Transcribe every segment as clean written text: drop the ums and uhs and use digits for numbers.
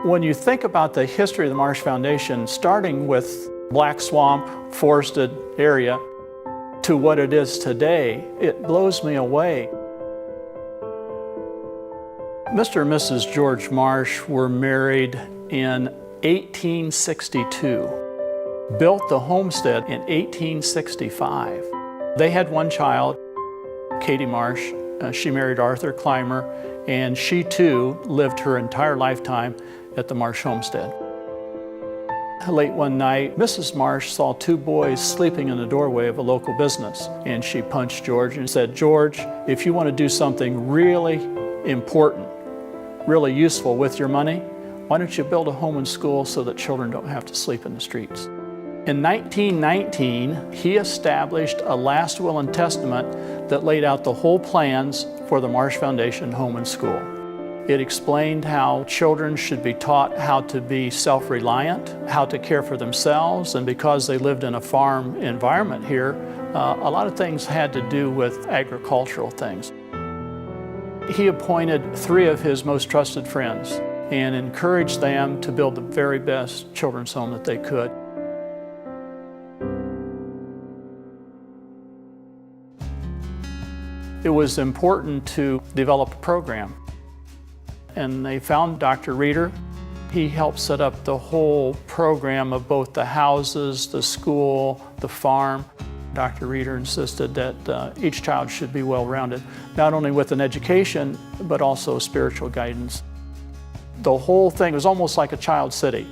When you think about the history of the Marsh Foundation, starting with black swamp, forested area, to what it is today, it blows me away. Mr. and Mrs. George Marsh were married in 1862, built the homestead in 1865. They had one child, Katie Marsh. She married Arthur Clymer, and she too lived her entire lifetime at the Marsh homestead. Late one night, Mrs. Marsh saw two boys sleeping in the doorway of a local business, and she punched George and said, "George, if you want to do something really important, really useful with your money, why don't you build a home and school so that children don't have to sleep in the streets?" In 1919, he established a last will and testament that laid out the whole plans for the Marsh Foundation Home and School. It explained how children should be taught how to be self-reliant, how to care for themselves, and because they lived in a farm environment here, a lot of things had to do with agricultural things. He appointed 3 of his most trusted friends and encouraged them to build the very best children's home that they could. It was important to develop a program, and they found Dr. Reeder. He helped set up the whole program of both the houses, the school, the farm. Dr. Reeder insisted that each child should be well-rounded, not only with an education, but also spiritual guidance. The whole thing was almost like a child city.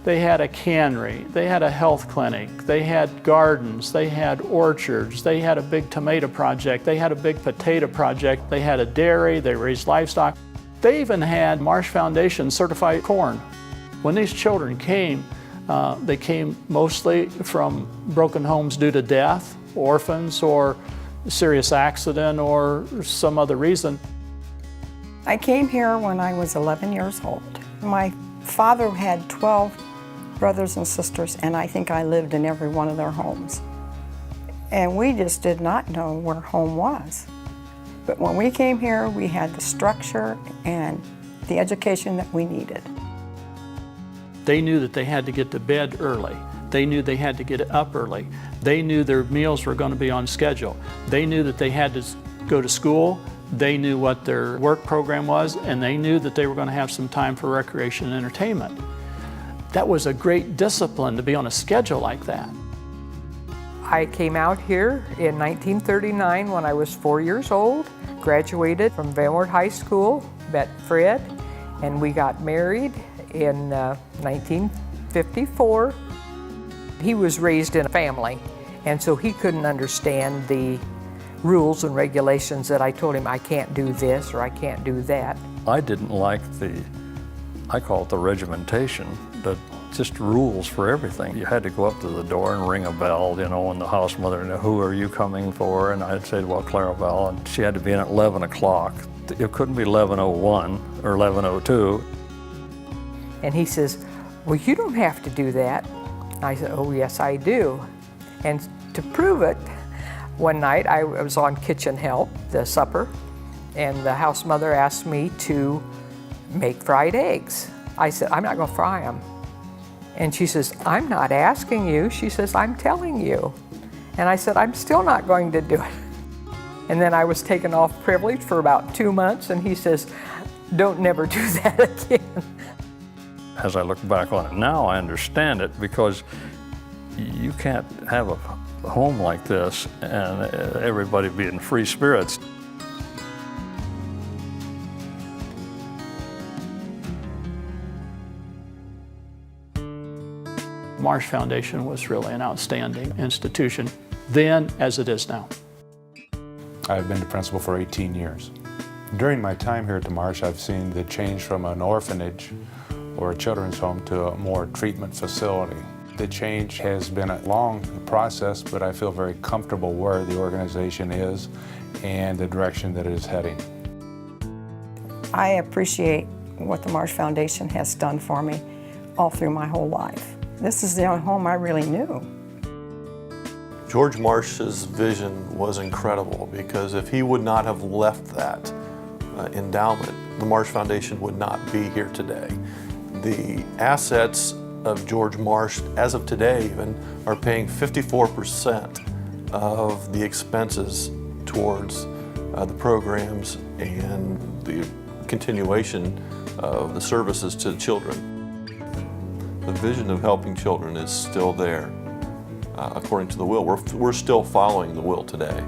They had a cannery, they had a health clinic, they had gardens, they had orchards, they had a big tomato project, they had a big potato project, they had a dairy, they raised livestock. They even had Marsh Foundation certified corn. When these children came, they came mostly from broken homes due to death, orphans, or serious accident, or some other reason. I came here when I was 11 years old. My father had 12 brothers and sisters, and I think I lived in every one of their homes. And we just did not know where home was. But when we came here, we had the structure and the education that we needed. They knew that they had to get to bed early. They knew they had to get up early. They knew their meals were going to be on schedule. They knew that they had to go to school. They knew what their work program was, and they knew that they were going to have some time for recreation and entertainment. That was a great discipline to be on a schedule like that. I came out here in 1939 when I was 4 years old, graduated from Wert High School, met Fred, and we got married in 1954. He was raised in a family, and so he couldn't understand the rules and regulations that I told him I can't do this or I can't do that. I didn't like I call it the regimentation, just rules for everything. You had to go up to the door and ring a bell, you know, and the house mother, who are you coming for? And I'd say, well, Clarabelle, and she had to be in at 11 o'clock. It couldn't be 11:01 or 11:02. And he says, well, you don't have to do that. I said, oh, yes, I do. And to prove it, one night I was on kitchen help, the supper, and the house mother asked me to make fried eggs. I said, I'm not going to fry them. And she says, I'm not asking you. She says, I'm telling you. And I said, I'm still not going to do it. And then I was taken off privilege for about 2 months, and he says, don't never do that again. As I look back on it now, I understand it, because you can't have a home like this and everybody be in free spirits. Marsh Foundation was really an outstanding institution then as it is now. I've been the principal for 18 years. During my time here at the Marsh, I've seen the change from an orphanage or a children's home to a more treatment facility. The change has been a long process, but I feel very comfortable where the organization is and the direction that it is heading. I appreciate what the Marsh Foundation has done for me all through my whole life. This is the only home I really knew. George Marsh's vision was incredible, because if he would not have left that endowment, the Marsh Foundation would not be here today. The assets of George Marsh, as of today even, are paying 54% of the expenses towards the programs and the continuation of the services to children. The vision of helping children is still there, according to the will. We're still following the will today.